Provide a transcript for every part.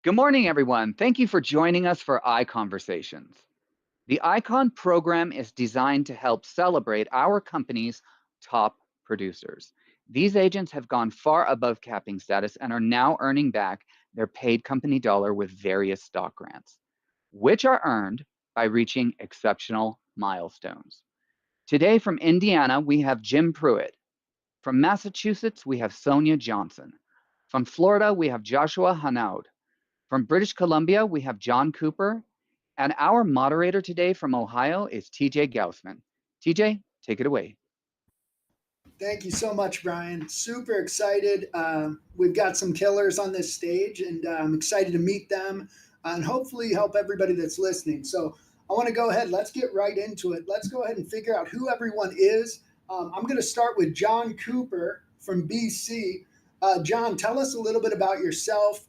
Good morning, everyone. Thank you for joining us for ICONversations. The ICON program is designed to help celebrate our company's top producers. These agents have gone far above capping status and are now earning back their paid company dollar with various stock grants, which are earned by reaching exceptional milestones. Today from Indiana, we have Jim Pruitt. From Massachusetts, we have Sonia Johnson. From Florida, we have Joshua Hanaud. From British Columbia, we have John Cooper, and our moderator today from Ohio is TJ Gaussman. TJ, take it away. Thank you so much, Brian. Super excited. We've got some killers on this stage, and I'm excited to meet them and hopefully help everybody that's listening. So I want to go ahead. Let's get right into it. Let's go ahead and figure out who everyone is. I'm going to start with John Cooper from BC. John, tell us a little bit about yourself,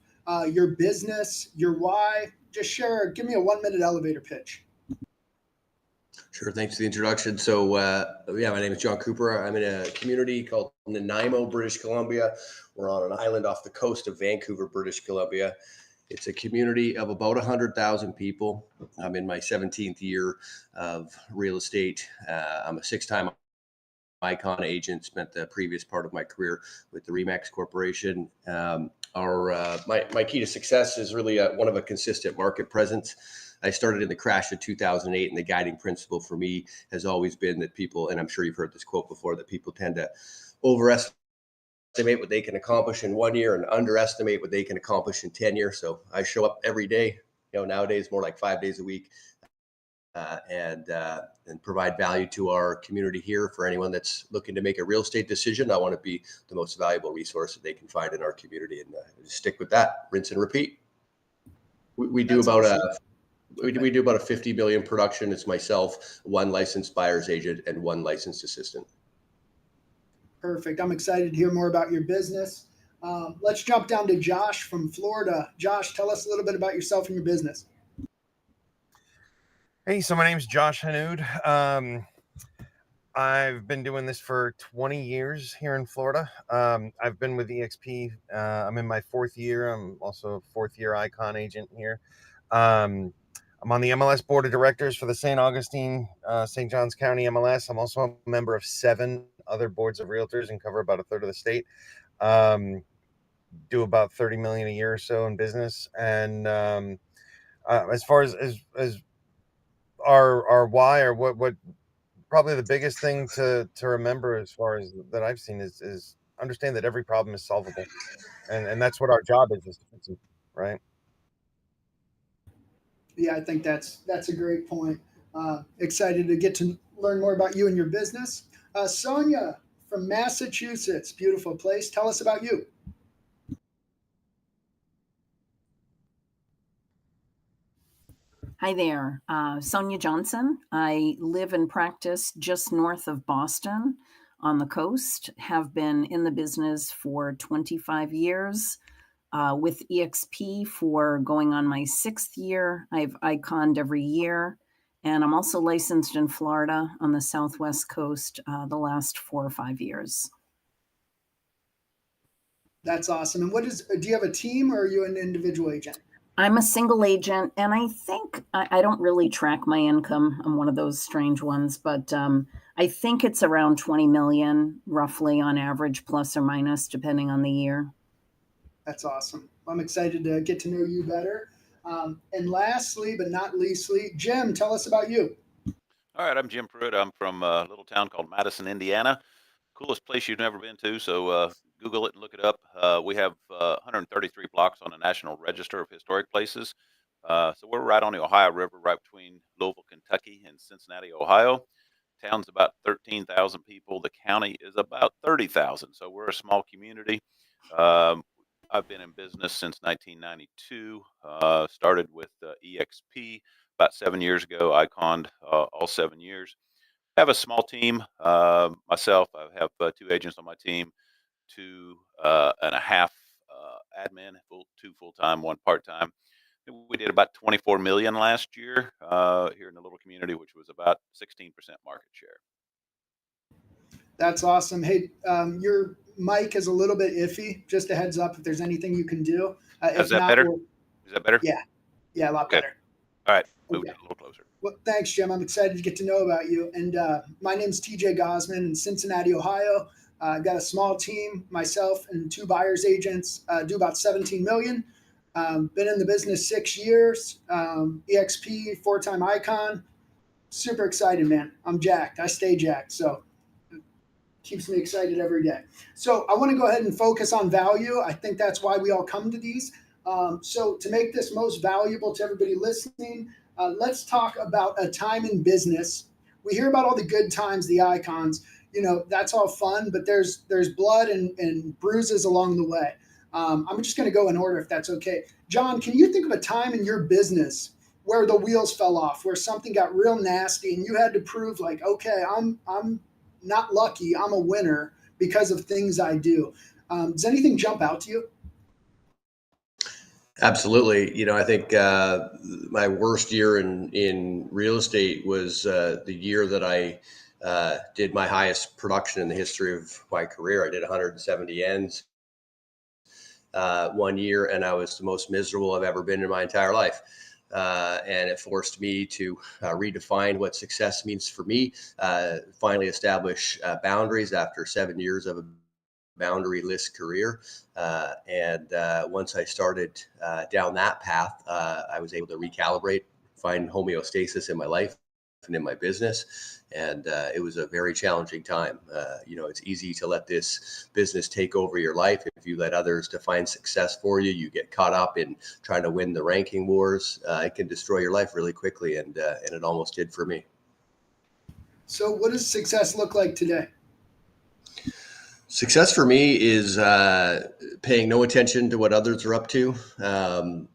your business, your why. Just share, give me a 1-minute elevator pitch. Sure. Thanks for the introduction. So, my name is John Cooper. I'm in a community called Nanaimo, British Columbia. We're on an island off the coast of Vancouver, British Columbia. It's a community of about 100,000 people. I'm in my 17th year of real estate. I'm a 6-time ICON agent, spent the previous part of my career with the Remax Corporation. My key to success is really one of a consistent market presence. I started in the crash of 2008, and the guiding principle for me has always been that people, and I'm sure you've heard this quote before, that people tend to overestimate what they can accomplish in 1 year and underestimate what they can accomplish in 10 years. So I show up every day, nowadays more like 5 days a week, and provide value to our community here. For anyone that's looking to make a real estate decision, I want to be the most valuable resource that they can find in our community, and stick with that, rinse and repeat. We do about awesome. We do about a 50 million production. It's myself, one licensed buyer's agent, and one licensed assistant. Perfect. I'm excited to hear more about your business. Let's jump down to Josh from Florida. Josh, tell us a little bit about yourself and your business. Hey, so my name's Josh Hanoud. I've been doing this for 20 years here in Florida. I've been with EXP. I'm in my 4th year. I'm also a 4th-year ICON agent here. I'm on the MLS board of directors for the St. Augustine, St. Johns County MLS. I'm also a member of 7 other boards of realtors and cover about a third of the state. Do about 30 million a year or so in business. And as far as our why, or what probably the biggest thing to remember as far as that I've seen is understand that every problem is solvable, and that's what our job is to fix it, right? Yeah, I think that's a great point. Excited to get to learn more about you and your business. Sonia from Massachusetts, beautiful place. Tell us about you. Hi there, Sonia Johnson. I live and practice just north of Boston on the coast, have been in the business for 25 years, with EXP for going on my 6th year. I've ICON'd every year, and I'm also licensed in Florida on the Southwest coast the last 4 or 5 years. That's awesome. And do you have a team, or are you an individual agent? I'm a single agent, and I think I don't really track my income. I'm one of those strange ones, but I think it's around 20 million roughly on average, plus or minus, depending on the year. That's awesome. I'm excited to get to know you better. And lastly, but not leastly, Jim, tell us about you. All right, I'm Jim Pruitt. I'm from a little town called Madison, Indiana. Coolest place you've never been to, so Google it and look it up. We have 133 blocks on the National Register of Historic Places. So we're right on the Ohio River, right between Louisville, Kentucky, and Cincinnati, Ohio. Town's about 13,000 people. The county is about 30,000, so we're a small community. I've been in business since 1992. Started with EXP about 7 years ago. ICON'd all 7 years. I have a small team. Myself, I have 2 agents on my team, 2.5 admin, 2 full-time, 1 part-time. We did about 24 million last year here in the little community, which was about 16% market share. That's awesome. Hey, your mic is a little bit iffy. Just a heads up if there's anything you can do. Is that better? Is that better? Yeah, a lot Okay. better. All right. Moved Okay. it a little closer. Well, thanks, Jim. I'm excited to get to know about you. And my name's TJ Gosman in Cincinnati, Ohio. I've got a small team, myself and two buyers agents, do about 17 million. Been in the business 6 years. EXP, four-time icon. Super excited, man. I'm jacked. I stay jacked. So it keeps me excited every day. So I want to go ahead and focus on value. I think that's why we all come to these. So to make this most valuable to everybody listening, let's talk about a time in business. We hear about all the good times, the icons. That's all fun, but there's blood and bruises along the way. I'm just going to go in order if that's okay. John, can you think of a time in your business where the wheels fell off, where something got real nasty, and you had to prove like, okay, I'm not lucky, I'm a winner because of things I do. Does anything jump out to you? Absolutely. I think my worst year in real estate was the year that I did my highest production in the history of my career. I did 170 ends 1 year, and I was the most miserable I've ever been in my entire life. And it forced me to redefine what success means for me, finally establish boundaries after 7 years of a boundaryless career. And once I started down that path, I was able to recalibrate, find homeostasis in my life and in my business. And it was a very challenging time. It's easy to let this business take over your life. If you let others define success for you, you get caught up in trying to win the ranking wars. It can destroy your life really quickly. And it almost did for me. So what does success look like today? Success for me is paying no attention to what others are up to,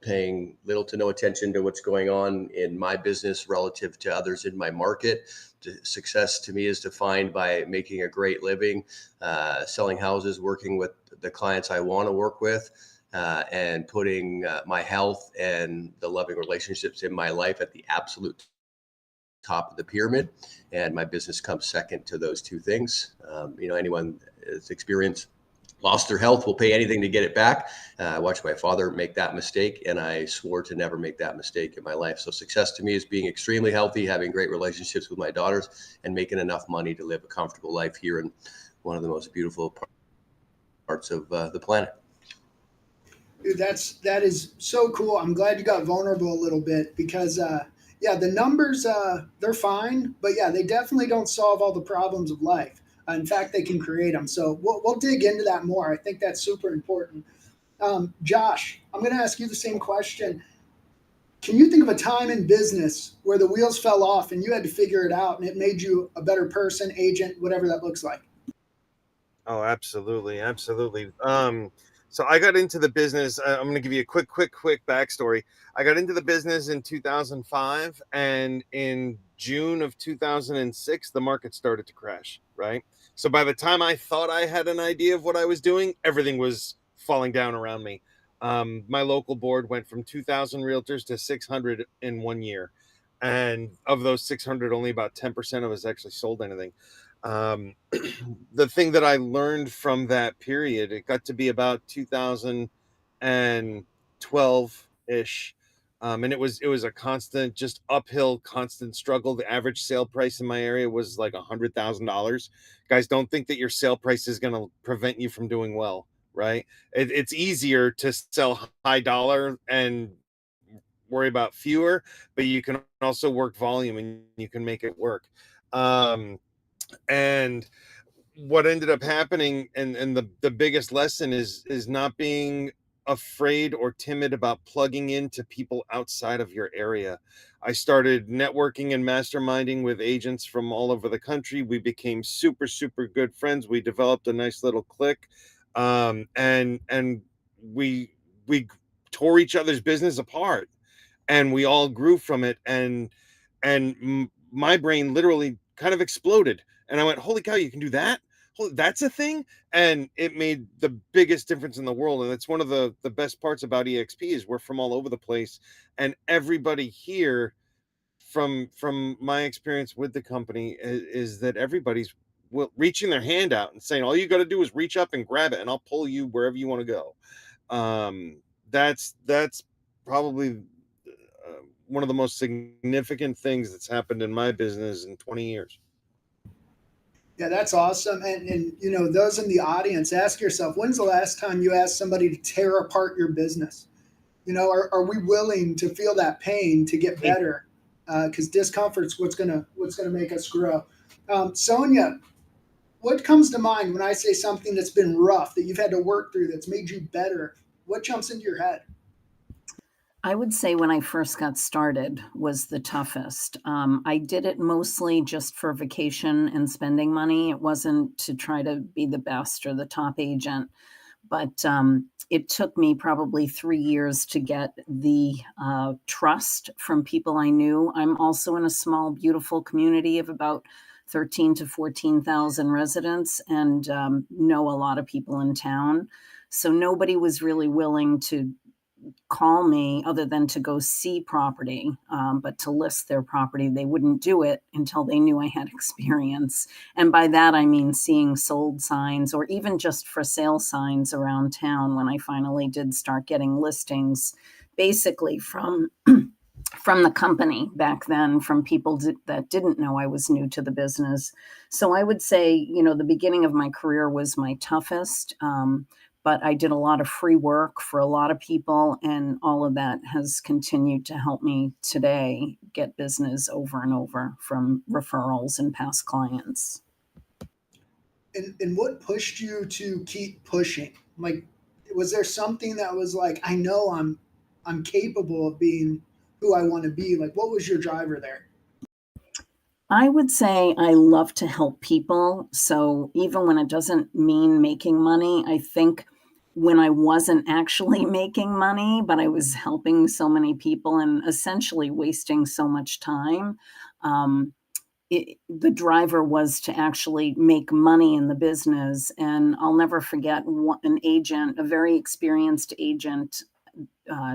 paying little to no attention to what's going on in my business relative to others in my market. Success to me is defined by making a great living, selling houses, working with the clients I want to work with, and putting my health and the loving relationships in my life at the absolute top of the pyramid, and my business comes second to those two things. Anyone that's experienced lost their health will pay anything to get it back. I watched my father make that mistake, and I swore to never make that mistake in my life. So success to me is being extremely healthy, having great relationships with my daughters, and making enough money to live a comfortable life here in one of the most beautiful parts of the planet. Dude, that is so cool. I'm glad you got vulnerable a little bit because the numbers they're fine, but yeah, they definitely don't solve all the problems of life. In fact, they can create them. So we'll dig into that more. I think that's super important. Josh, I'm going to ask you the same question. Can you think of a time in business where the wheels fell off and you had to figure it out and it made you a better person, agent, whatever that looks like? Oh, absolutely, absolutely. So I got into the business. I'm going to give you a quick backstory. I got into the business in 2005, and in June of 2006, the market started to crash. Right. So by the time I thought I had an idea of what I was doing, everything was falling down around me. My local board went from 2,000 realtors to 600 in 1 year, and of those 600, only about 10% of us actually sold anything. Um, the thing that I learned from that period, it got to be about 2012 ish. And it was a constant, just uphill, constant struggle. The average sale price in my area was like $100,000. Guys, don't think that your sale price is going to prevent you from doing well, right? It's easier to sell high dollar and worry about fewer, but you can also work volume and you can make it work. And what ended up happening, and the biggest lesson is not being afraid or timid about plugging into people outside of your area. I started networking and masterminding with agents from all over the country. We became super good friends. We developed a nice little clique, and we tore each other's business apart, and we all grew from it. And my brain literally kind of exploded, and I went, holy cow, you can do that. That's a thing. And it made the biggest difference in the world. And that's one of the best parts about EXP is we're from all over the place, and everybody here, from my experience with the company, is that everybody's reaching their hand out and saying, all you got to do is reach up and grab it, and I'll pull you wherever you want to go. That's probably one of the most significant things that's happened in my business in 20 years. Yeah, that's awesome. And you know, those in the audience, ask yourself, when's the last time you asked somebody to tear apart your business? You know, are we willing to feel that pain to get better? Because discomfort's what's gonna make us grow. Sonia, what comes to mind when I say something that's been rough that you've had to work through that's made you better? What jumps into your head? I would say when I first got started was the toughest. I did it mostly just for vacation and spending money. It wasn't to try to be the best or the top agent, but it took me probably 3 years to get the trust from people I knew. I'm also in a small, beautiful community of about 13 to 14,000 residents and know a lot of people in town. So nobody was really willing to call me other than to go see property, but to list their property, they wouldn't do it until they knew I had experience. And by that, I mean seeing sold signs or even just for sale signs around town when I finally did start getting listings, basically from from the company back then, from people that didn't know I was new to the business. So I would say, you know, the beginning of my career was my toughest. But I did a lot of free work for a lot of people, and all of that has continued to help me today get business over and over from referrals and past clients. And what pushed you to keep pushing? Like, was there something that was like, I know I'm capable of being who I want to be? Like, what was your driver there? I would say I love to help people. So even when it doesn't mean making money, I think when I wasn't actually making money, but I was helping so many people and essentially wasting so much time, um, the driver was to actually make money in the business. And I'll never forget an agent, a very experienced agent,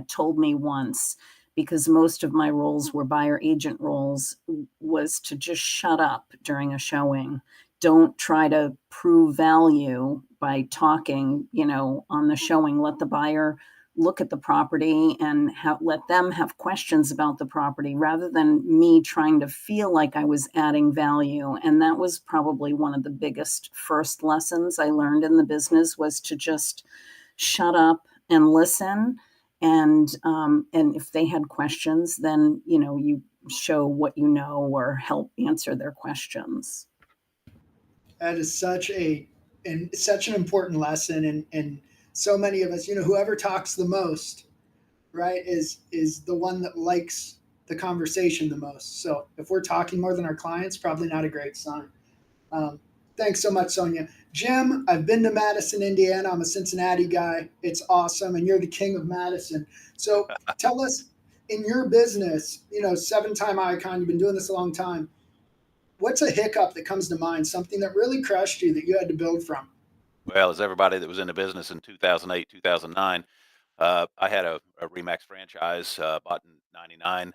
told me once, because most of my roles were buyer agent roles, was to just shut up during a showing. Don't try to prove value by talking, you know, on the showing. Let the buyer look at the property and let them have questions about the property rather than me trying to feel like I was adding value. And that was probably one of the biggest first lessons I learned in the business, was to just shut up and listen. And if they had questions, then, you know, you show what you know or help answer their questions. That is such an important lesson, and so many of us, you know, whoever talks the most, right, is the one that likes the conversation the most. So if we're talking more than our clients, probably not a great sign. Um, Thanks so much, Sonia. Jim, I've been to Madison, Indiana. I'm a Cincinnati guy. It's awesome, and you're the king of Madison. So tell us, in your business, you know, 7-time icon. You've been doing this a long time. What's a hiccup that comes to mind? Something that really crushed you that you had to build from? Well, as everybody that was in the business in 2008, 2009, I had a Remax franchise bought in '99,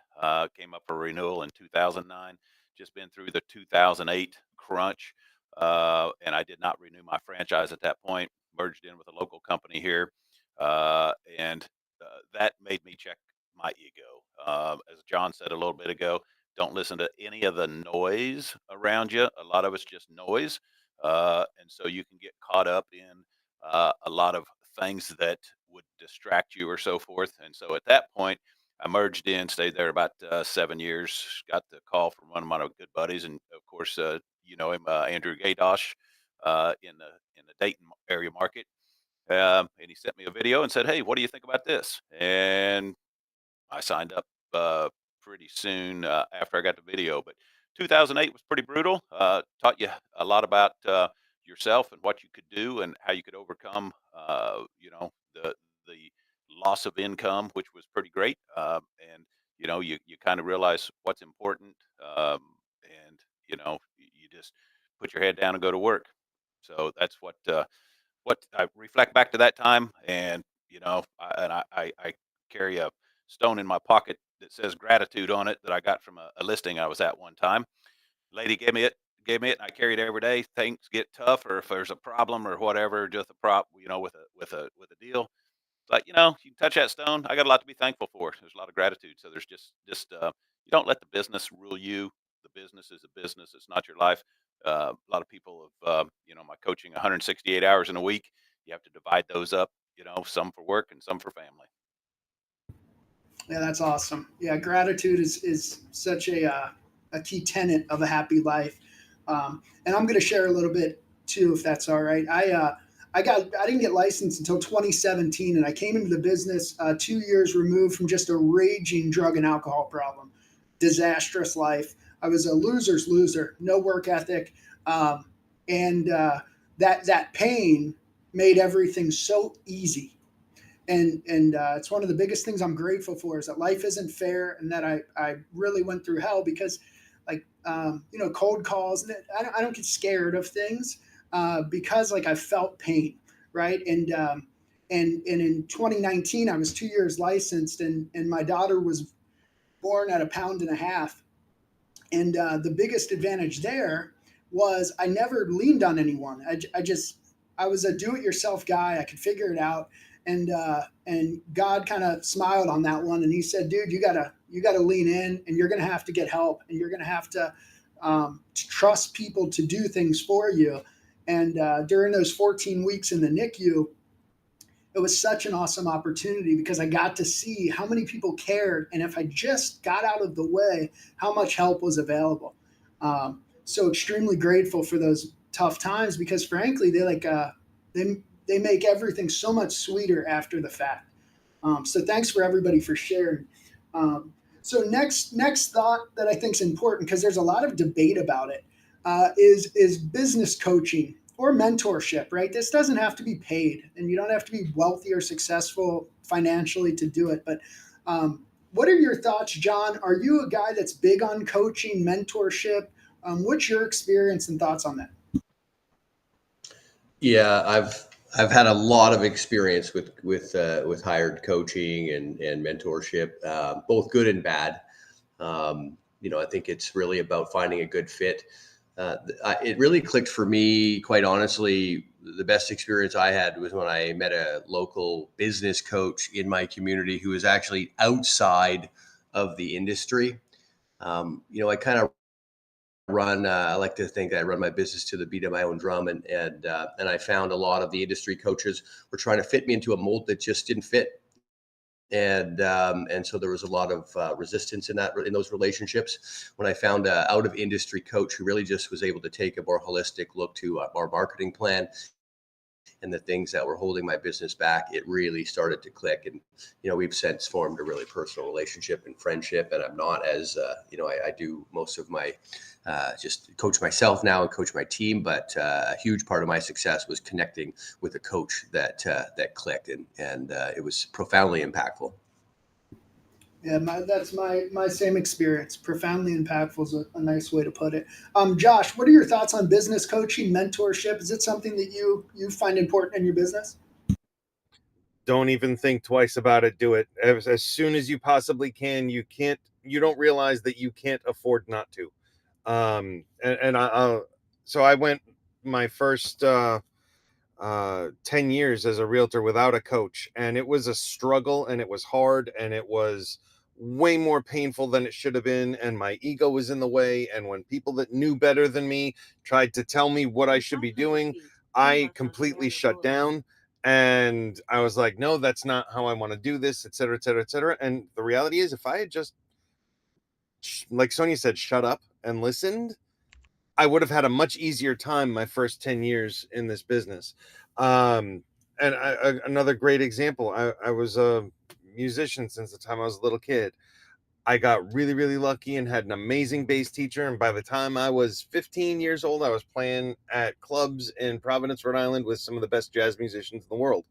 came up for renewal in 2009. Just been through the 2008 crunch, and I did not renew my franchise at that point. Merged in with a local company here, and that made me check my ego. As John said a little bit ago, don't listen to any of the noise around you. A lot of it's just noise, and so you can get caught up in a lot of things that would distract you or so forth. And so at that point, I merged in, stayed there about 7 years. Got the call from one of my good buddies, and of course, you know him, Andrew Gaydosh, in the Dayton area market. And he sent me a video and said, "Hey, what do you think about this?" And I signed up pretty soon after I got the video. But 2008 was pretty brutal. Taught you a lot about yourself and what you could do and how you could overcome, you know, the loss of income, which was pretty great. And you know, you kind of realize what's important, and you know, you just put your head down and go to work. So that's what I reflect back to that time, and you know, I carry a stone in my pocket that says gratitude on it that I got from a listing I was at one time. Lady gave me it, and I carry it every day. Things get tough, or if there's a problem or whatever, just a prop, you know, with a deal. It's like, you know, you touch that stone. I got a lot to be thankful for. There's a lot of gratitude. So there's just you don't let the business rule you. The business is a business. It's not your life. A lot of people have, my coaching 168 hours in a week. You have to divide those up, some for work and some for family. Yeah, that's awesome. Yeah, gratitude is such a key tenet of a happy life. And I'm going to share a little bit too, if that's all right. I didn't get licensed until 2017, and I came into the business 2 years removed from just a raging drug and alcohol problem, disastrous life. I was a loser's loser, no work ethic, and that pain made everything so easy. And it's one of the biggest things I'm grateful for is that life isn't fair, and that I really went through hell because, like, cold calls. I don't get scared of things because, like, I felt pain, right? And in 2019 I was 2 years licensed, and my daughter was born at 1.5 pounds, and the biggest advantage there was I never leaned on anyone. I was a do-it-yourself guy. I could figure it out, and God kind of smiled on that one, and He said, "Dude, you gotta lean in, and you're gonna have to get help, and you're gonna have to trust people to do things for you." And during those 14 weeks in the NICU, it was such an awesome opportunity because I got to see how many people cared, and if I just got out of the way, how much help was available. So extremely grateful for those tough times because, frankly, they make everything so much sweeter after the fact. So thanks for everybody for sharing. So next thought that I think is important, because there's a lot of debate about it, is business coaching or mentorship, right? This doesn't have to be paid, and you don't have to be wealthy or successful financially to do it. But what are your thoughts, John? Are you a guy that's big on coaching, mentorship? What's your experience and thoughts on that? Yeah, I've had a lot of experience with hired coaching and mentorship, both good and bad. I think it's really about finding a good fit. It really clicked for me, quite honestly. The best experience I had was when I met a local business coach in my community who was actually outside of the industry. I kind of I like to think I run my business to the beat of my own drum, and I found a lot of the industry coaches were trying to fit me into a mold that just didn't fit. And so there was a lot of resistance in those relationships. When I found an out of industry coach who really just was able to take a more holistic look to our marketing plan and the things that were holding my business back, it really started to click. And we've since formed a really personal relationship and friendship. And I'm not as I do most of my just coach myself now and coach my team, but a huge part of my success was connecting with a coach that clicked, and it was profoundly impactful. Yeah, that's my same experience. Profoundly impactful is a nice way to put it. Josh, what are your thoughts on business coaching, mentorship? Is it something that you find important in your business? Don't even think twice about it. Do it as soon as you possibly can. You don't realize that you can't afford not to. So I went my first 10 years as a realtor without a coach, and it was a struggle, and it was hard, and it was way more painful than it should have been, and my ego was in the way. And when people that knew better than me tried to tell me what I should be doing, I completely shut down, and I was like, no, that's not how I want to do this, et cetera, et cetera, et cetera. And the reality is, if I had just, like Sonia said, shut up and listened, I would have had a much easier time my first 10 years in this business. Another great example, I was a musician since the time I was a little kid. I got really, really lucky and had an amazing bass teacher. And by the time I was 15 years old, I was playing at clubs in Providence, Rhode Island with some of the best jazz musicians in the world.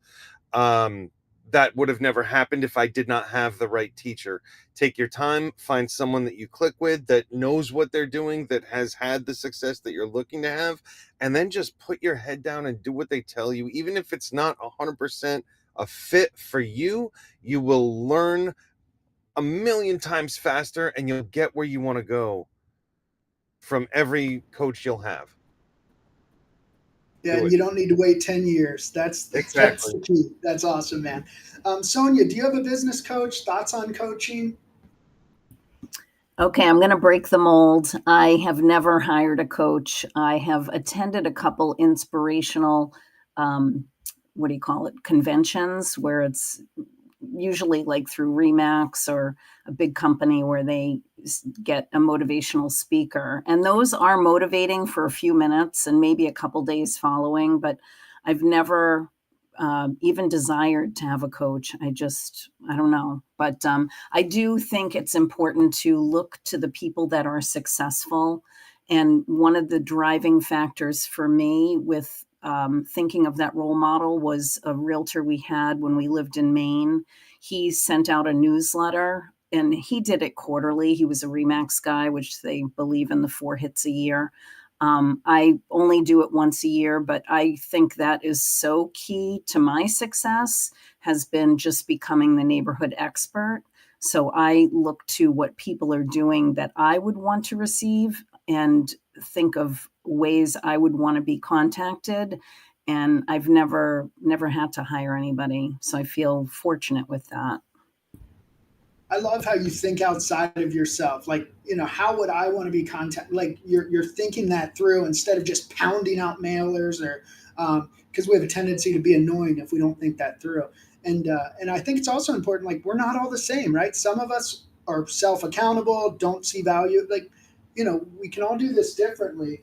That would have never happened if I did not have the right teacher. Take your time, find someone that you click with, that knows what they're doing, that has had the success that you're looking to have, and then just put your head down and do what they tell you. Even if it's not 100% a fit for you, you will learn a million times faster, and you'll get where you want to go from every coach you'll have. Yeah, and you don't need to wait 10 years. That's Exactly. the key. That's awesome, man. Sonia, do you have a business coach? Thoughts on coaching? Okay, I'm going to break the mold. I have never hired a coach. I have attended a couple inspirational, what do you call it, conventions where it's usually like through Remax or a big company where they get a motivational speaker. And those are motivating for a few minutes and maybe a couple days following, but I've never even desired to have a coach. I don't know. But I do think it's important to look to the people that are successful. And one of the driving factors for me with thinking of that role model was a realtor we had when we lived in Maine. He sent out a newsletter and he did it quarterly. He was a Remax guy, which they believe in the 4 hits a year. I only do it once a year, but I think that is so key to my success has been just becoming the neighborhood expert. So I look to what people are doing that I would want to receive and think of ways I would want to be contacted. And I've never had to hire anybody. So I feel fortunate with that. I love how you think outside of yourself. Like, how would I want to be contacted? Like you're thinking that through instead of just pounding out mailers or because we have a tendency to be annoying if we don't think that through. And I think it's also important. Like we're not all the same, right? Some of us are self accountable, don't see value. Like, we can all do this differently.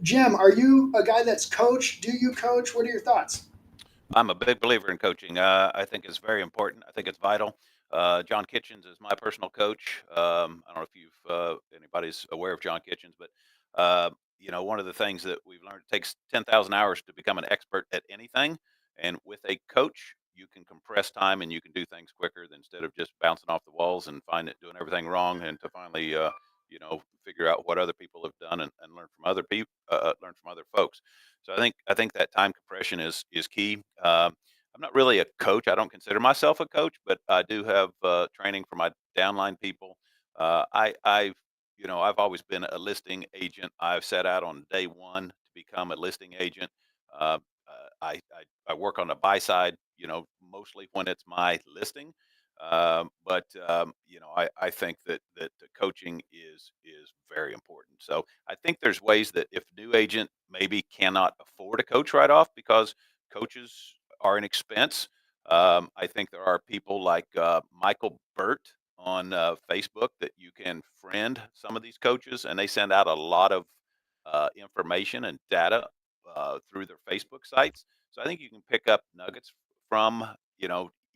Jim, are you a guy that's coached? Do you coach? What are your thoughts? I'm a big believer in coaching. I think it's very important. I think it's vital. John Kitchens is my personal coach. I don't know if anybody's aware of John Kitchens, but one of the things that we've learned, it takes 10,000 hours to become an expert at anything, and with a coach, you can compress time and you can do things quicker than instead of just bouncing off the walls and doing everything wrong, and to finally figure out what other people have done and learn from other people, learn from other folks. So I think that time compression is key. I'm not really a coach. I don't consider myself a coach, but I do have training for my downline people. I've always been a listing agent. I've set out on day one to become a listing agent. Uh, I work on the buy side, mostly when it's my listing. I think that the coaching is very important. So I think there's ways that if a new agent maybe cannot afford a coach right off because coaches are an expense. I think there are people like Michael Burt on Facebook that you can friend some of these coaches, and they send out a lot of information and data through their Facebook sites. So I think you can pick up nuggets from,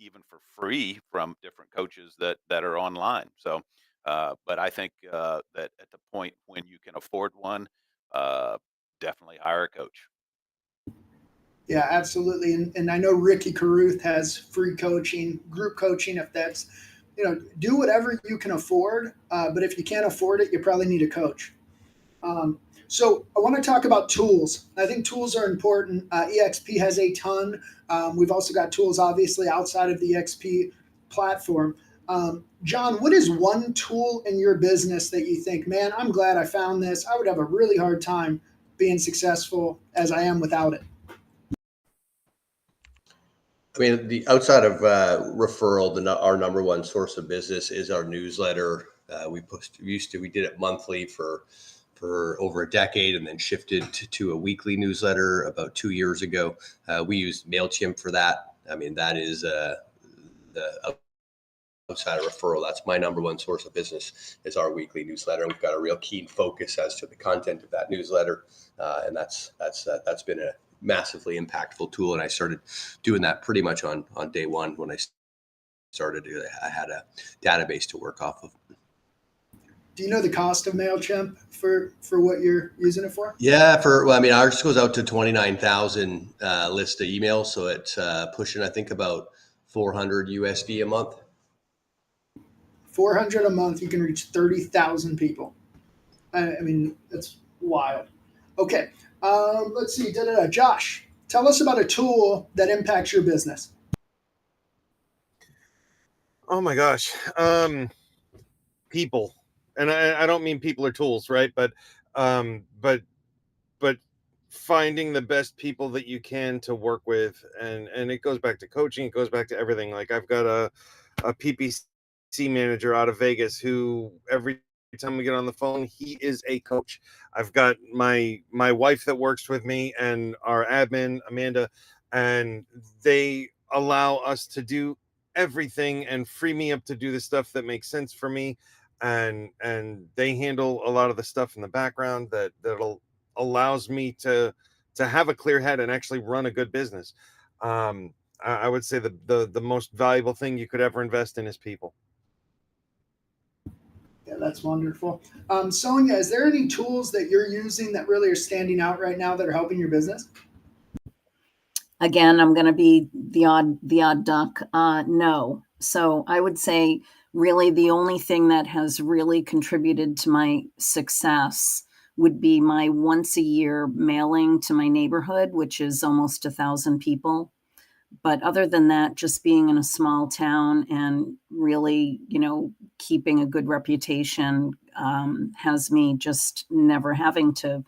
even for free from different coaches that are online. So, but I think that at the point when you can afford one, uh, definitely hire a coach. Yeah, absolutely. And I know Ricky Caruth has free coaching, group coaching. If that's, do whatever you can afford. But if you can't afford it, you probably need a coach. So I want to talk about tools. I think tools are important. EXP has a ton. We've also got tools, obviously, outside of the EXP platform. John, what is one tool in your business that you think, man, I'm glad I found this. I would have a really hard time being successful as I am without it. I mean, the outside of referral, our number one source of business is our newsletter. We did it monthly for over a decade, and then shifted to a weekly newsletter about 2 years ago. We used MailChimp for that. I mean, that is the outside of referral. That's my number one source of business is our weekly newsletter. We've got a real keen focus as to the content of that newsletter, and that's been a massively impactful tool. And I started doing that pretty much on day one when I started. I had a database to work off of. Do you know the cost of MailChimp for what you're using it for? Yeah, ours goes out to 29,000 list of emails, so it's pushing I think about 400 USD a month. 400 a month, you can reach 30,000 people. I mean, that's wild. Okay, let's see. Josh, tell us about a tool that impacts your business. Oh my gosh. People. And I don't mean people are tools, right? But finding the best people that you can to work with, and it goes back to coaching, it goes back to everything. Like I've got a PPC manager out of Vegas who every time we get on the phone, he is a coach. I've got my wife that works with me and our admin Amanda, and they allow us to do everything and free me up to do the stuff that makes sense for me, and they handle a lot of the stuff in the background that'll allows me to have a clear head and actually run a good business. I would say the most valuable thing you could ever invest in is people. Yeah, that's wonderful. Sonia, is there any tools that you're using that really are standing out right now that are helping your business? Again, I'm going to be the odd duck. No. So I would say really the only thing that has really contributed to my success would be my once a year mailing to my neighborhood, which is almost 1,000 people. But other than that, just being in a small town and really, keeping a good reputation has me just never having to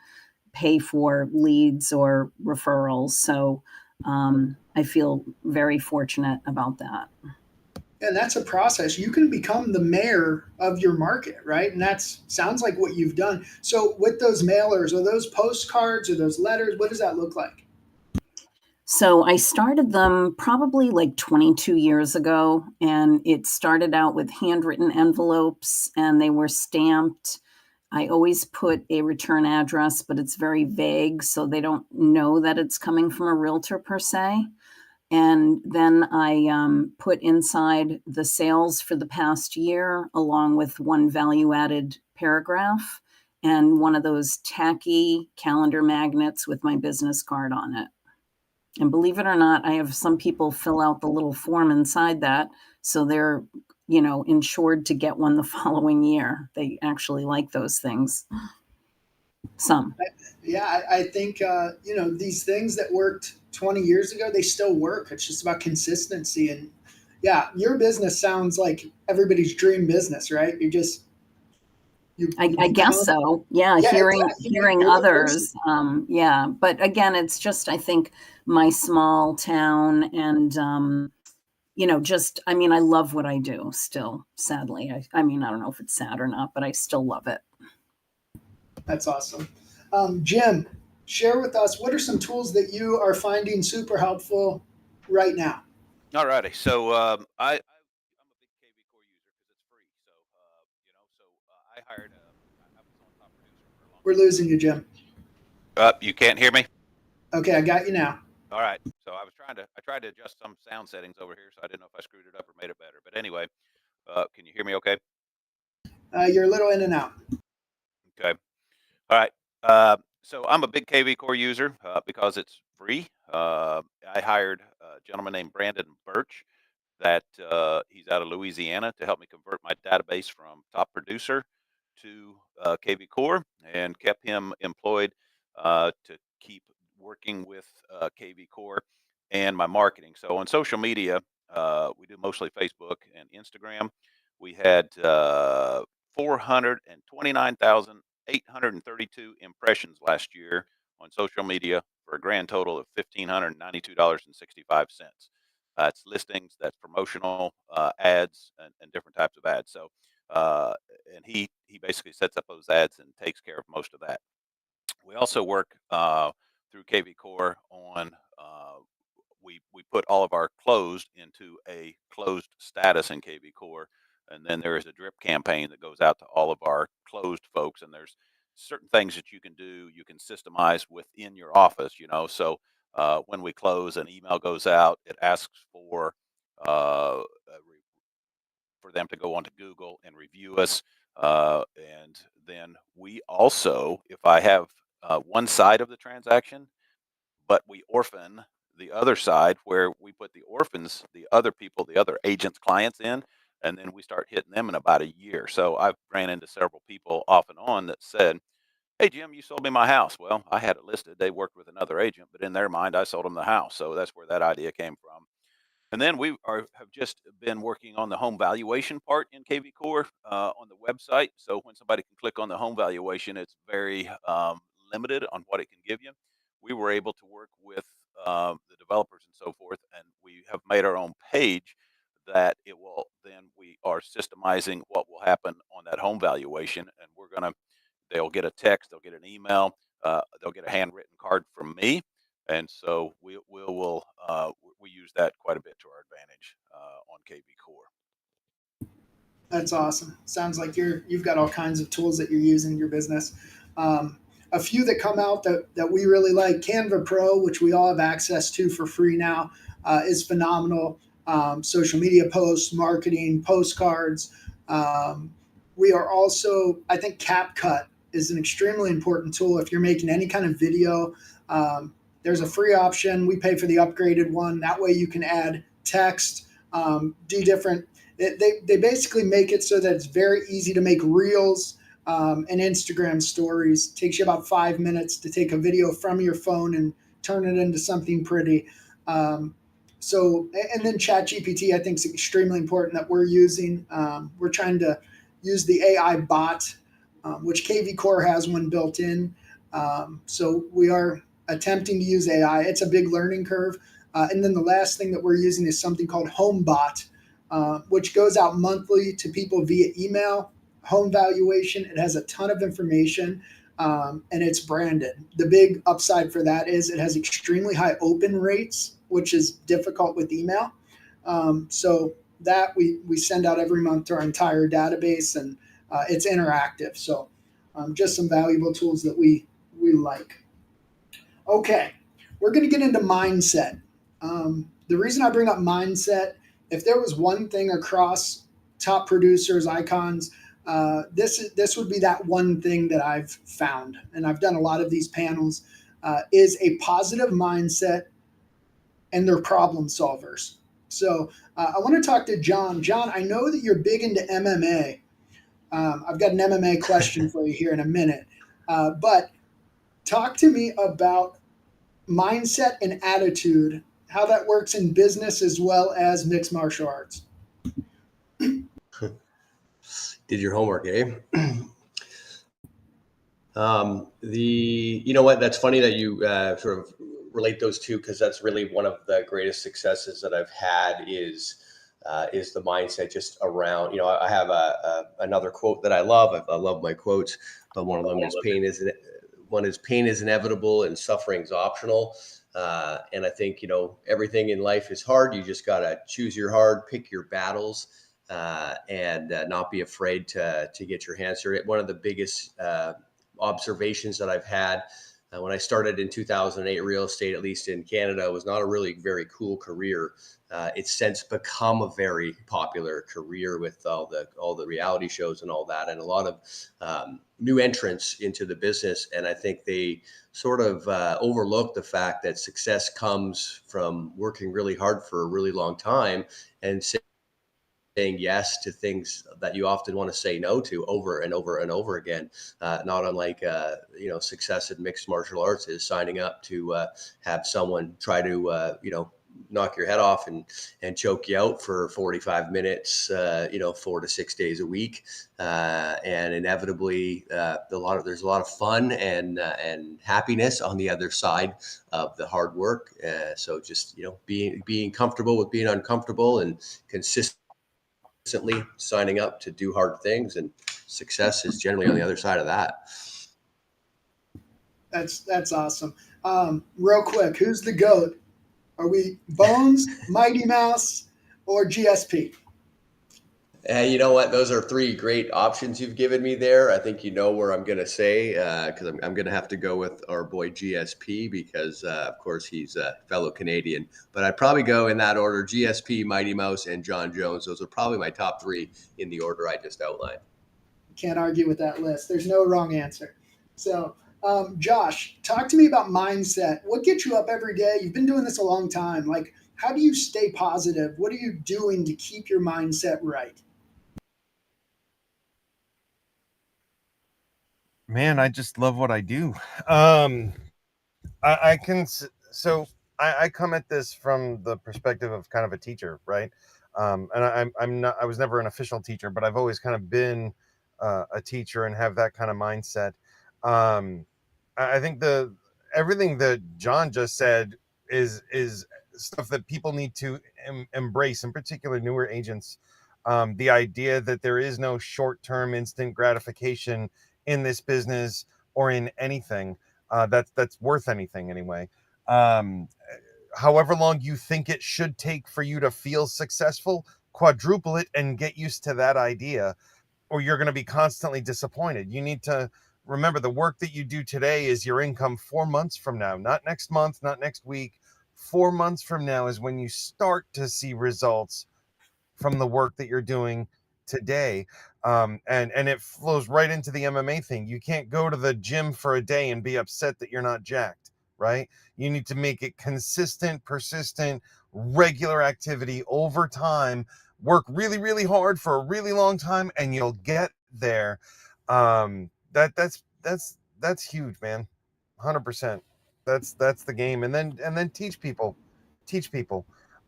pay for leads or referrals. So I feel very fortunate about that. And that's a process. You can become the mayor of your market, right? And that's sounds like what you've done. So with those mailers, are those postcards or those letters? What does that look like? So I started them probably like 22 years ago, and it started out with handwritten envelopes and they were stamped. I always put a return address, but it's very vague, so they don't know that it's coming from a realtor per se. And then I put inside the sales for the past year, along with one value added paragraph and one of those tacky calendar magnets with my business card on it. And believe it or not, I have some people fill out the little form inside that. So they're, insured to get one the following year. They actually like those things. Some. Yeah, I think these things that worked 20 years ago, they still work. It's just about consistency. And yeah, your business sounds like everybody's dream business, right? I guess so. Yeah, Yeah, hearing you're the person. others. Yeah, but again, it's just I think my small town and I love what I do still. Sadly, I mean, I don't know if it's sad or not, but I still love it. That's awesome. Jim, share with us what are some tools that you are finding super helpful right now? All righty. So I'm a big KV Core user because it's free. So I hired I was on top producer for a long We're time. losing you, Jim. You can't hear me. Okay, I got you now. All right. So I tried to adjust some sound settings over here, so I didn't know if I screwed it up or made it better. But anyway, can you hear me? Okay. You're a little in and out. Okay. All right. So I'm a big KV Core user because it's free. I hired a gentleman named Brandon Birch that he's out of Louisiana to help me convert my database from top producer to KV Core and kept him employed to keep working with KV Core and my marketing. So on social media, we do mostly Facebook and Instagram. We had 429,832 impressions last year on social media for a grand total of $1,592.65. It's listings, that's promotional ads, and different types of ads. So, uh, and he basically sets up those ads and takes care of most of that. We also work through KV Core on we put all of our closed into a closed status in KV Core, and then there is a drip campaign that goes out to all of our closed folks. And there's certain things that you can do, you can systemize within your office. When we close, an email goes out. It asks for them to go onto Google and review us. And then we also, if I have one side of the transaction, but we orphan the other side where we put the orphans, the other people, the other agents' clients in, and then we start hitting them in about a year. So I've ran into several people off and on that said, "Hey Jim, you sold me my house." Well, I had it listed. They worked with another agent, but in their mind, I sold them the house. So that's where that idea came from. And then have just been working on the home valuation part in KV Core on the website. So when somebody can click on the home valuation, it's very limited on what it can give you. we were able to work with the developers and so forth, and we have made our own page that it will then we are systemizing what will happen on that home valuation, and they'll get a text, they'll get an email, they'll get a handwritten card from me, and so we use that quite a bit to our advantage on KV Core. That's awesome. Sounds like you've got all kinds of tools that you're using in your business. A few that come out that we really like, Canva Pro, which we all have access to for free now, is phenomenal. Social media posts, marketing, postcards. We are also, I think CapCut is an extremely important tool if you're making any kind of video. There's a free option. We pay for the upgraded one. That way you can add text, do different. They basically make it so that it's very easy to make reels and Instagram stories. It takes you about 5 minutes to take a video from your phone and turn it into something pretty. And then ChatGPT, I think, is extremely important that we're using. We're trying to use the AI bot, which KV Core has one built in. So we are attempting to use AI. It's a big learning curve. And then the last thing that we're using is something called HomeBot, which goes out monthly to people via email. Home valuation. It has a ton of information, and it's branded. The big upside for that is it has extremely high open rates, which is difficult with email. So that we send out every month to our entire database, and it's interactive. So just some valuable tools that we like. Okay, we're going to get into mindset. The reason I bring up mindset, if there was one thing across top producers, icons, this would be that one thing that I've found, and I've done a lot of these panels, is a positive mindset, and they're problem solvers. So I want to talk to John. John, I know that you're big into MMA. I've got an MMA question for you here in a minute, but talk to me about mindset and attitude, how that works in business as well as mixed martial arts. Did your homework, eh? You know what? That's funny that you sort of relate those two, because that's really one of the greatest successes that I've had is the mindset just around. I have another quote that I love. I love my quotes, but one of them is pain is inevitable and suffering's optional. And I think everything in life is hard. You just gotta choose your hard, pick your battles. And not be afraid to get your hands dirty. One of the biggest observations that I've had when I started in 2008, real estate, at least in Canada, was not a really very cool career. It's since become a very popular career with all the reality shows and all that, and a lot of new entrants into the business. And I think they sort of overlook the fact that success comes from working really hard for a really long time and saying yes to things that you often want to say no to over and over and over again. Not unlike success in mixed martial arts is signing up to have someone try to knock your head off and choke you out for 45 minutes 4 to 6 days a week, and inevitably there's a lot of fun and happiness on the other side of the hard work. So just being comfortable with being uncomfortable and consistently signing up to do hard things, and success is generally on the other side of that. That's awesome. Real quick, who's the GOAT? Are we Bones, Mighty Mouse, or GSP? You know what? Those are three great options you've given me there. I think you know where I'm going to say, because I'm going to have to go with our boy GSP, because, of course, he's a fellow Canadian. But I'd probably go in that order: GSP, Mighty Mouse, and John Jones. Those are probably my top three in the order I just outlined. Can't argue with that list. There's no wrong answer. So, Josh, talk to me about mindset. What gets you up every day? You've been doing this a long time. Like, how do you stay positive? What are you doing to keep your mindset right? Man, I just love what I do. I come at this from the perspective of kind of a teacher, right? And I was never an official teacher, but I've always kind of been a teacher and have that kind of mindset. I think everything that John just said is stuff that people need to embrace, in particular newer agents. The idea that there is no short-term instant gratification in this business or in anything that's worth anything anyway. Um, However long you think it should take for you to feel successful, quadruple it and get used to that idea, or you're going to be constantly disappointed. You need to remember the work that you do today is your income 4 months from now, not next month, not next week. 4 months from now is when you start to see results from the work that you're doing today. And it flows right into the MMA thing. You can't go to the gym for a day and be upset that you're not jacked, right? You need to make it consistent, persistent, regular activity over time. Work really, really hard for a really long time, and you'll get there. That's huge, man. 100%. That's the game. And then teach people.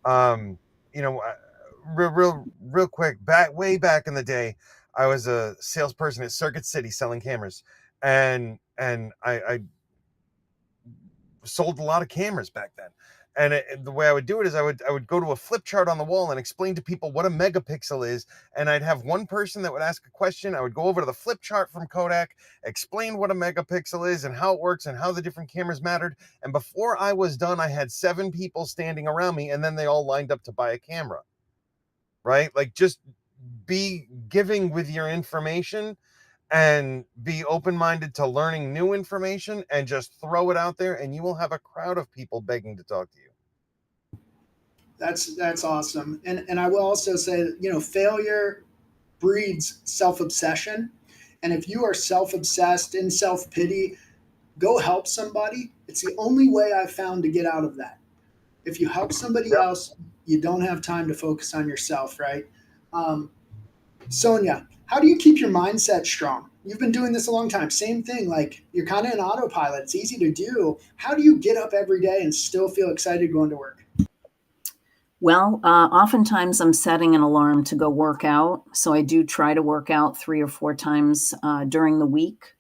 Um, you know, real quick, way back in the day, I was a salesperson at Circuit City selling cameras, and I sold a lot of cameras back then. And the way I would do it is I would go to a flip chart on the wall and explain to people what a megapixel is, and I'd have one person that would ask a question. I would go over to the flip chart from Kodak, explain what a megapixel is and how it works and how the different cameras mattered. And before I was done, I had 7 people standing around me, and then they all lined up to buy a camera. Right? Like, just be giving with your information and be open-minded to learning new information, and just throw it out there, and you will have a crowd of people begging to talk to you. That's awesome. And I will also say that, failure breeds self-obsession. And if you are self-obsessed and self-pity, go help somebody. It's the only way I've found to get out of that. If you help somebody Yep. else, you don't have time to focus on yourself, right? Sonia, how do you keep your mindset strong? You've been doing this a long time. Same thing, like you're kind of an autopilot. It's easy to do. How do you get up every day and still feel excited going to work? Well, oftentimes I'm setting an alarm to go work out. So I do try to work out 3 or 4 times during the week,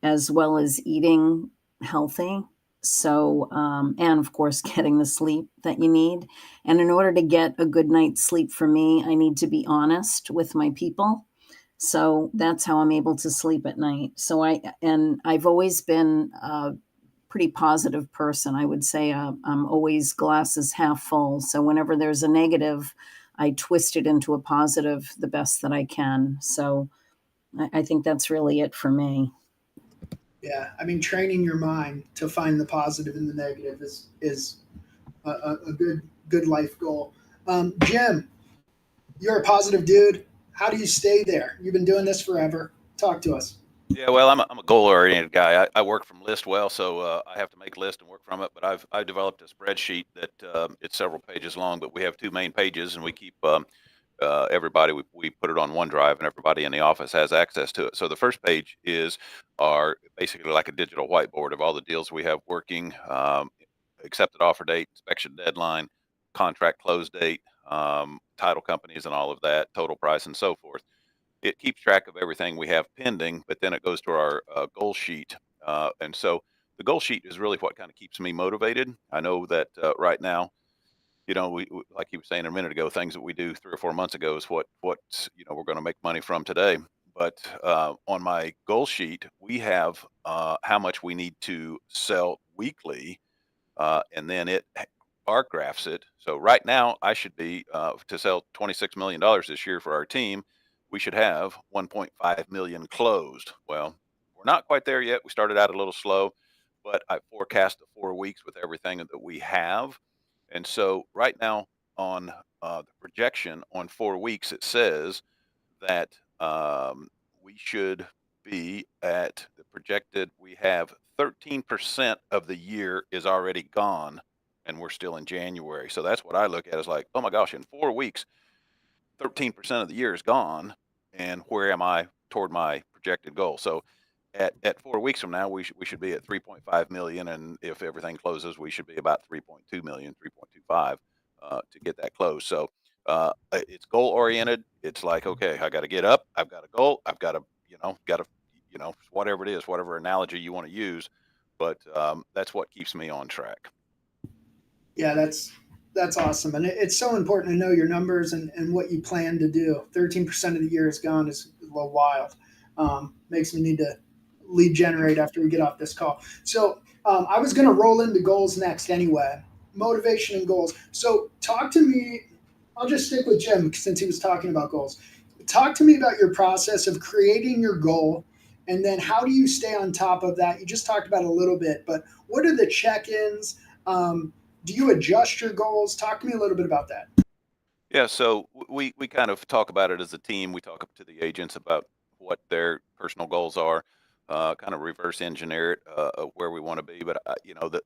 as well as eating healthy. So, and of course, getting the sleep that you need. And in order to get a good night's sleep for me, I need to be honest with my people. So that's how I'm able to sleep at night. And I've always been pretty positive person. I would say I'm always glasses half full. So whenever there's a negative, I twist it into a positive the best that I can. So I think that's really it for me. Yeah, I mean, training your mind to find the positive and the negative is a good life goal. Jim, you're a positive dude. How do you stay there? You've been doing this forever. Talk to us. Yeah, well, I'm a goal-oriented guy. I work from list well, so I have to make a list and work from it. But I've developed a spreadsheet that it's several pages long, but we have 2 main pages, and we keep everybody. We put it on OneDrive, and everybody in the office has access to it. So the first page is basically like a digital whiteboard of all the deals we have working, accepted offer date, inspection deadline, contract close date, title companies, and all of that, total price, and so forth. It keeps track of everything we have pending, but then it goes to our goal sheet. And so the goal sheet is really what kind of keeps me motivated. I know that right now, like you were saying a minute ago, things that we do 3 or 4 months ago is what we're going to make money from today. But on my goal sheet, we have how much we need to sell weekly, and then it bar graphs it. So right now, I should be to sell $26 million this year for our team. We should have 1.5 million closed. Well, we're not quite there yet. We started out a little slow, but I forecast the 4 weeks with everything that we have. And so right now on the projection on 4 weeks, it says that we should be at the projected. We have 13% of the year is already gone, and we're still in January. So that's what I look at, is like, oh my gosh, in 4 weeks, 13% of the year is gone, and where am I toward my projected goal? So at 4 weeks from now, we should be at 3.5 million, and if everything closes, we should be about 3.2 million, 3.25 to get that close. So it's goal oriented. It's like, okay, I got to get up. I've got a goal. I've got to, whatever it is, whatever analogy you want to use. but that's what keeps me on track. Yeah, that's awesome, and it's so important to know your numbers and what you plan to do. 13% of the year is gone is a little wild. Makes me need to lead generate after we get off this call. So I was going to roll into goals next anyway. Motivation and goals. So talk to me. I'll just stick with Jim since he was talking about goals. Talk to me about your process of creating your goal, and then how do you stay on top of that? You just talked about it a little bit, but what are the check-ins? Do you adjust your goals? Talk to me a little bit about that. Yeah, so we kind of talk about it as a team. We talk up to the agents about what their personal goals are, kind of reverse engineer it of where we want to be. But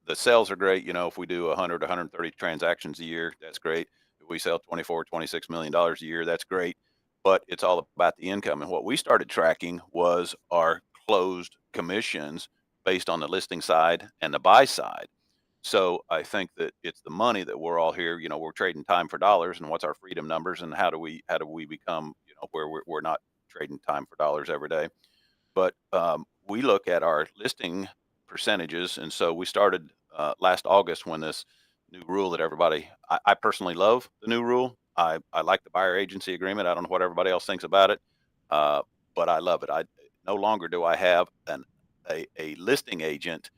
the sales are great. If we do 100, 130 transactions a year, that's great. If we sell 24, 26 million dollars a year, that's great. But it's all about the income. And what we started tracking was our closed commissions based on the listing side and the buy side. So I think that it's the money that we're all here. We're trading time for dollars, and what's our freedom numbers, and how do we become where we're not trading time for dollars every day. But we look at our listing percentages, and so we started last August when this new rule that everybody. I personally love the new rule. I like the buyer agency agreement. I don't know what everybody else thinks about it, uh, but I love it. I no longer do I have a listing agent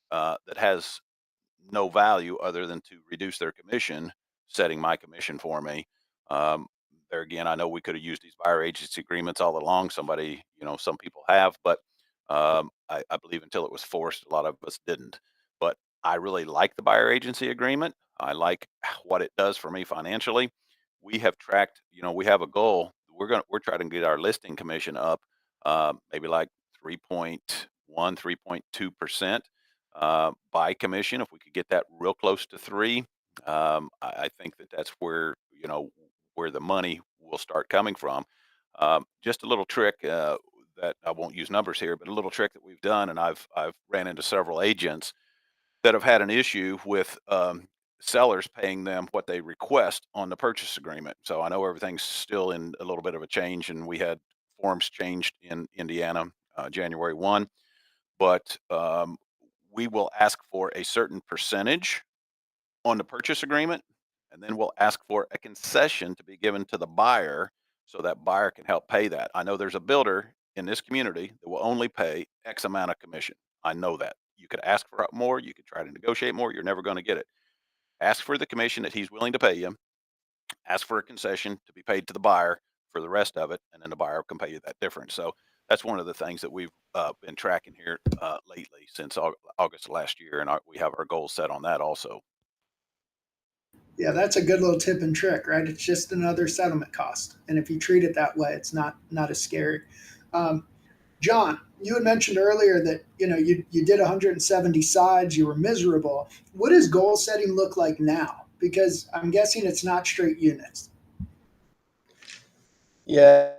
that has no value other than to reduce their commission, setting my commission for me. Um, there again, I know we could have used these buyer agency agreements all along. Some people have, but I believe until it was forced, a lot of us didn't. But I really like the buyer agency agreement. I like what it does for me financially. We have tracked, we have a goal. We're trying to get our listing commission up, maybe like 3.1, 3.2% by commission. If we could get that real close to three, I think that that's where the money will start coming from. Just a little trick that I won't use numbers here, but a little trick that we've done, and I've ran into several agents that have had an issue with sellers paying them what they request on the purchase agreement. So I know everything's still in a little bit of a change, and we had forms changed in Indiana January 1, but we will ask for a certain percentage on the purchase agreement, and then we'll ask for a concession to be given to the buyer so that buyer can help pay that. I know there's a builder in this community that will only pay X amount of commission. I know that. You could ask for more, you could try to negotiate more, you're never going to get it. Ask for the commission that he's willing to pay you, ask for a concession to be paid to the buyer for the rest of it, and then the buyer can pay you that difference. So that's one of the things that we've been tracking here lately since August of last year, and we have our goals set on that also. Yeah, that's a good little tip and trick, right? It's just another settlement cost, and if you treat it that way, it's not as scary. Um, John, you had mentioned earlier that you did 170 sides, you were miserable. What does goal setting look like now? Because I'm guessing it's not straight units. Yeah.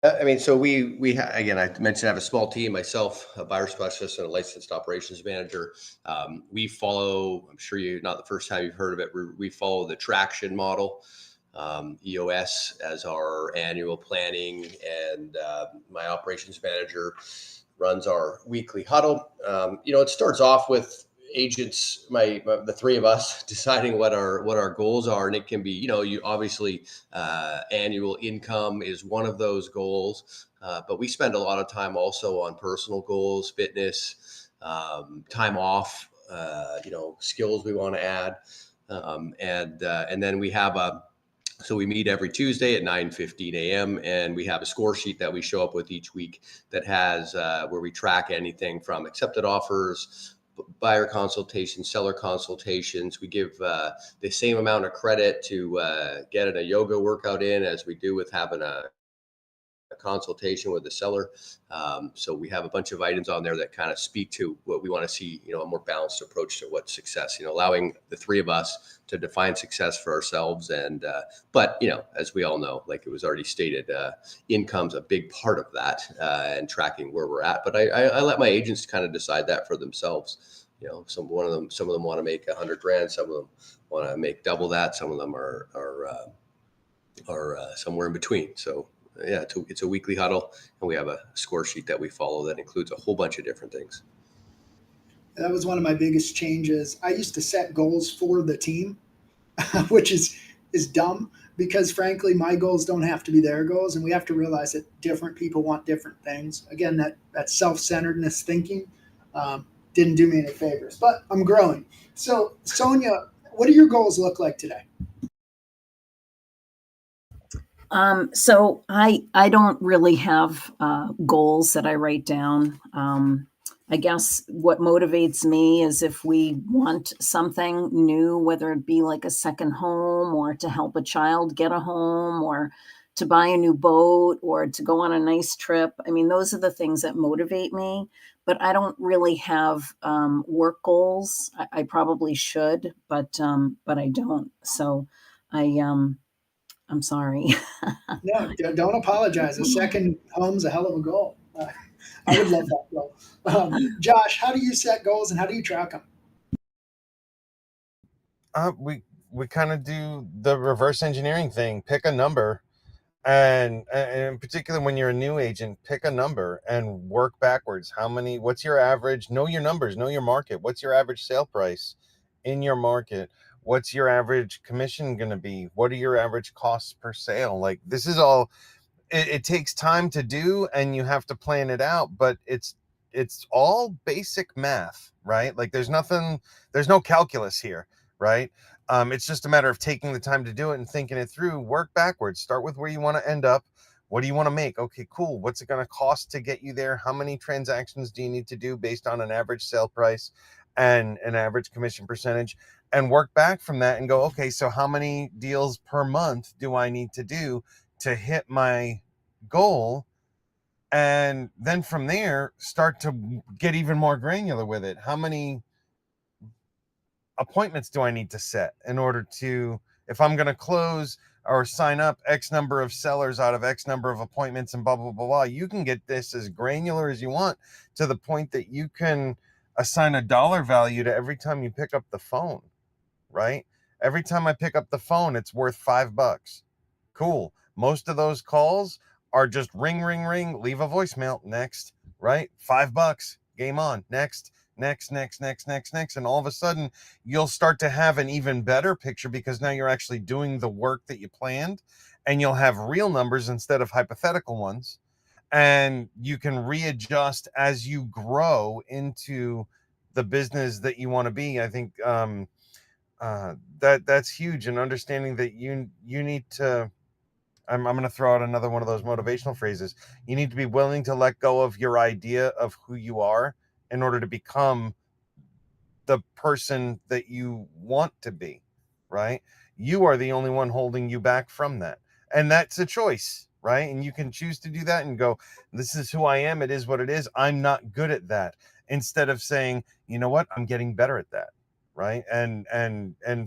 I mean, so again, I mentioned I have a small team, myself, a buyer specialist and a licensed operations manager. We follow, I'm sure you're not the first time you've heard of it. We follow the traction model, EOS as our annual planning, and my operations manager runs our weekly huddle. It starts off with agents, the three of us deciding what our goals are, and it can be, you obviously annual income is one of those goals, but we spend a lot of time also on personal goals, fitness, time off, skills we want to add, and then we have so we meet every Tuesday at 9:15 a.m. and we have a score sheet that we show up with each week that has where we track anything from accepted offers, buyer consultations, seller consultations. We give the same amount of credit to getting a yoga workout in as we do with having a consultation with the seller. So we have a bunch of items on there that kind of speak to what we want to see, a more balanced approach to what success, allowing the three of us to define success for ourselves. And, but, as we all know, like it was already stated, income's a big part of that and tracking where we're at. But I let my agents kind of decide that for themselves. Some of them want to make 100 grand. Some of them want to make double that. Some of them are somewhere in between. So yeah, it's a weekly huddle, and we have a score sheet that we follow that includes a whole bunch of different things. That was one of my biggest changes. I used to set goals for the team, which is dumb because frankly my goals don't have to be their goals, and we have to realize that different people want different things. Again, that self-centeredness thinking didn't do me any favors, but I'm growing. So Sonia, what do your goals look like today? So I don't really have goals that I write down. I guess what motivates me is if we want something new, whether it be like a second home or to help a child get a home or to buy a new boat or to go on a nice trip. I mean, those are the things that motivate me, but I don't really have work goals. I probably should, but I don't. So I'm sorry. No, don't apologize. A second home's a hell of a goal. I would love that goal. Josh, how do you set goals and how do you track them? We kind of do the reverse engineering thing. Pick a number, and in particular when you're a new agent, pick a number and work backwards. What's your average? Know your numbers, know your market. What's your average sale price in your market? What's your average commission going to be? What are your average costs per sale? Like, this is all, it takes time to do, and you have to plan it out, but it's all basic math, right? Like, there's no calculus here, right? It's just a matter of taking the time to do it and thinking it through. Work backwards. Start with where you want to end up. What do you want to make? Okay, cool. What's it going to cost to get you there? How many transactions do you need to do based on an average sale price and an average commission percentage? And work back from that and go, okay, so how many deals per month do I need to do to hit my goal? And then from there, start to get even more granular with it. How many appointments do I need to set in order to, if I'm going to close or sign up X number of sellers out of X number of appointments and blah, blah, blah, blah. You can get this as granular as you want, to the point that you can assign a dollar value to every time you pick up the phone, right? Every time I pick up the phone, it's worth $5. Cool. Most of those calls are just ring, ring, ring, leave a voicemail, next, right? $5, game on, next, next, next, next, next, next. And all of a sudden, you'll start to have an even better picture, because now you're actually doing the work that you planned, and you'll have real numbers instead of hypothetical ones. And you can readjust as you grow into the business that you want to be. I think that's huge. And understanding that you need to, I'm going to throw out another one of those motivational phrases. You need to be willing to let go of your idea of who you are in order to become the person that you want to be, right? You are the only one holding you back from that. And that's a choice, right? And you can choose to do that and go, this is who I am. It is what it is. I'm not good at that. Instead of saying, you know what, I'm getting better at that. Right. And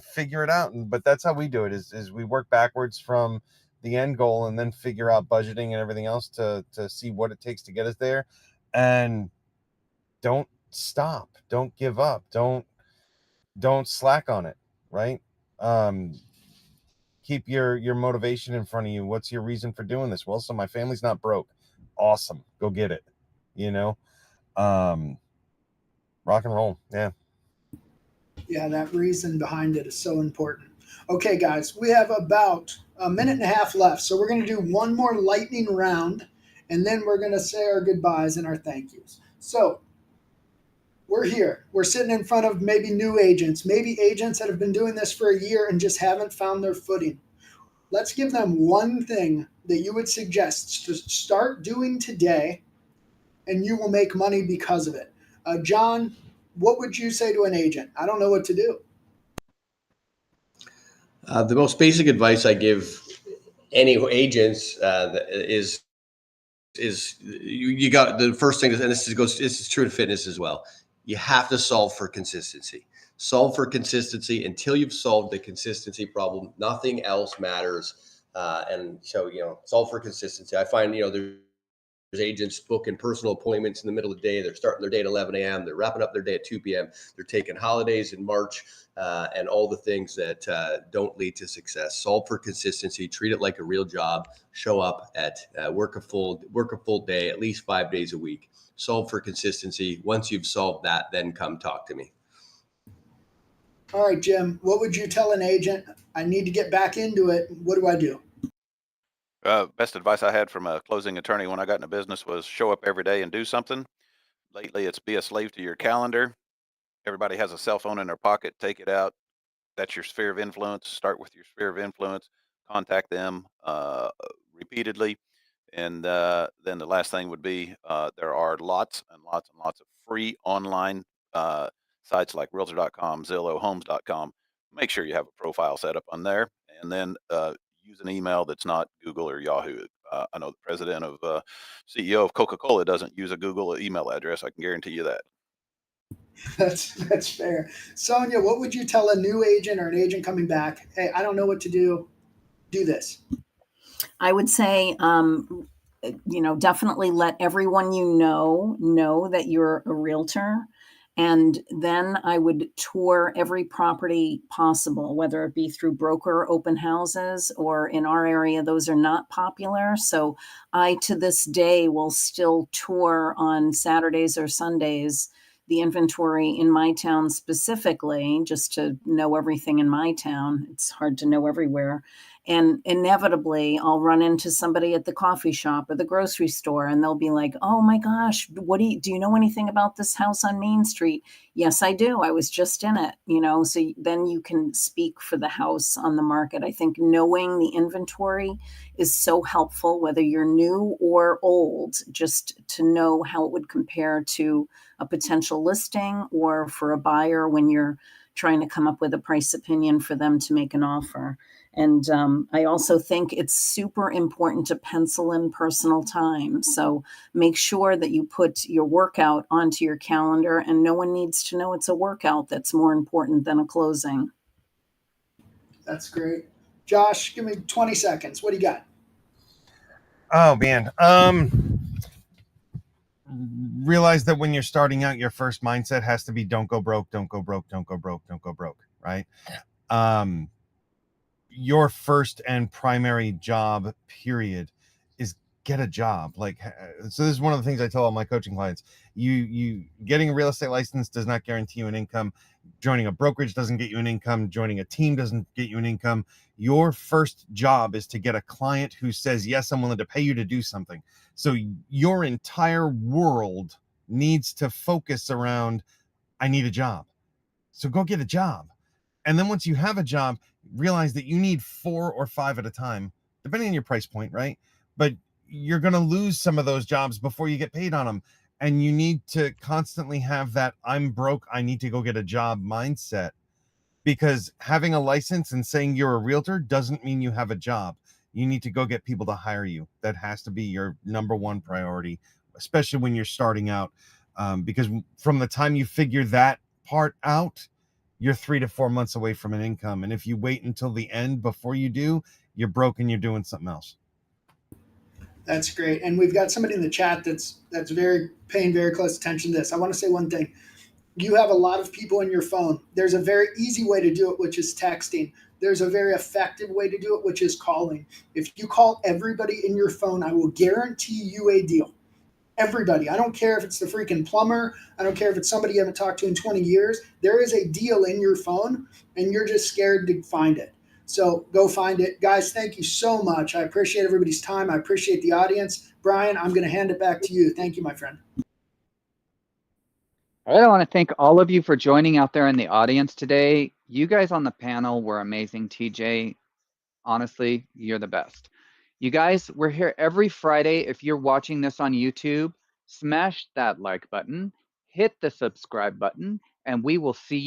figure it out. But that's how we do it, is we work backwards from the end goal and then figure out budgeting and everything else to see what it takes to get us there. And don't stop, don't give up, don't slack on it, right? Keep your motivation in front of you. What's your reason for doing this? Well, so my family's not broke. Awesome, go get it. you know Rock and roll. Yeah. Yeah, that reason behind it is so important. Okay, guys, we have about a minute and a half left, so we're going to do one more lightning round, and then we're going to say our goodbyes and our thank yous. So we're here. We're sitting in front of maybe new agents, maybe agents that have been doing this for a year and just haven't found their footing. Let's give them one thing that you would suggest to start doing today, and you will make money because of it. John, what would you say to an agent? I don't know what to do. The most basic advice I give any agents is you got the first thing, and this is true to fitness as well. You have to solve for consistency. Solve for consistency until you've solved the consistency problem. Nothing else matters. And so, solve for consistency. I find, agents booking personal appointments in the middle of the day. They're starting their day at 11 a.m. They're wrapping up their day at 2 p.m. They're taking holidays in March and all the things that don't lead to success. Solve for consistency. Treat it like a real job. Show up at work a full day, at least 5 days a week. Solve for consistency. Once you've solved that, then come talk to me. All right, Jim, what would you tell an agent? I need to get back into it. What do I do? Best advice I had from a closing attorney when I got into business was show up every day and do something. Lately, it's be a slave to your calendar. Everybody has a cell phone in their pocket. Take it out. That's your sphere of influence. Start with your sphere of influence. Contact them repeatedly. And then the last thing would be there are lots and lots and lots of free online sites like Realtor.com, Zillow, Homes.com. Make sure you have a profile set up on there. And then use an email that's not Google or Yahoo. I know the president of CEO of Coca-Cola doesn't use a Google email address. I can guarantee you that. That's fair. Sonia, what would you tell a new agent or an agent coming back? Hey, I don't know what to do. Do this. I would say, definitely let everyone know that you're a realtor. And then I would tour every property possible, whether it be through broker open houses, or in our area, those are not popular. So I, to this day, will still tour on Saturdays or Sundays the inventory in my town specifically, just to know everything in my town. It's hard to know everywhere. And inevitably, I'll run into somebody at the coffee shop or the grocery store, and they'll be like, "Oh my gosh, do you know anything about this house on Main Street?" Yes, I do. I was just in it, so then you can speak for the house on the market. I think knowing the inventory is so helpful, whether you're new or old, just to know how it would compare to a potential listing or for a buyer when you're trying to come up with a price opinion for them to make an offer. And I also think it's super important to pencil in personal time. So make sure that you put your workout onto your calendar, and no one needs to know it's a workout. That's more important than a closing. That's great. Josh, give me 20 seconds. What do you got? Oh, man. Realize that when you're starting out, your first mindset has to be don't go broke, don't go broke, don't go broke, don't go broke, right? Your first and primary job, period, is get a job. So this is one of the things I tell all my coaching clients. You getting a real estate license does not guarantee you an income. Joining a brokerage doesn't get you an income. Joining a team doesn't get you an income. Your first job is to get a client who says, yes, I'm willing to pay you to do something. So your entire world needs to focus around, I need a job. So go get a job. And then once you have a job, realize that you need 4 or 5 at a time, depending on your price point, right? But you're going to lose some of those jobs before you get paid on them. And you need to constantly have that I'm broke, I need to go get a job mindset, because having a license and saying you're a realtor doesn't mean you have a job. You need to go get people to hire you. That has to be your number one priority, especially when you're starting out. Because from the time you figure that part out, you're 3 to 4 months away from an income. And if you wait until the end before you do, you're broke and you're doing something else. That's great. And we've got somebody in the chat that's paying very close attention to this. I want to say one thing. You have a lot of people in your phone. There's a very easy way to do it, which is texting. There's a very effective way to do it, which is calling. If you call everybody in your phone, I will guarantee you a deal. Everybody. I don't care if it's the freaking plumber. I don't care if it's somebody you haven't talked to in 20 years. There is a deal in your phone, and you're just scared to find it. So go find it. Guys, thank you so much. I appreciate everybody's time. I appreciate the audience. Brian, I'm going to hand it back to you. Thank you, my friend. All right, I want to thank all of you for joining out there in the audience today. You guys on the panel were amazing. TJ, honestly, you're the best. You guys, we're here every Friday. If you're watching this on YouTube, smash that like button, hit the subscribe button, and we will see you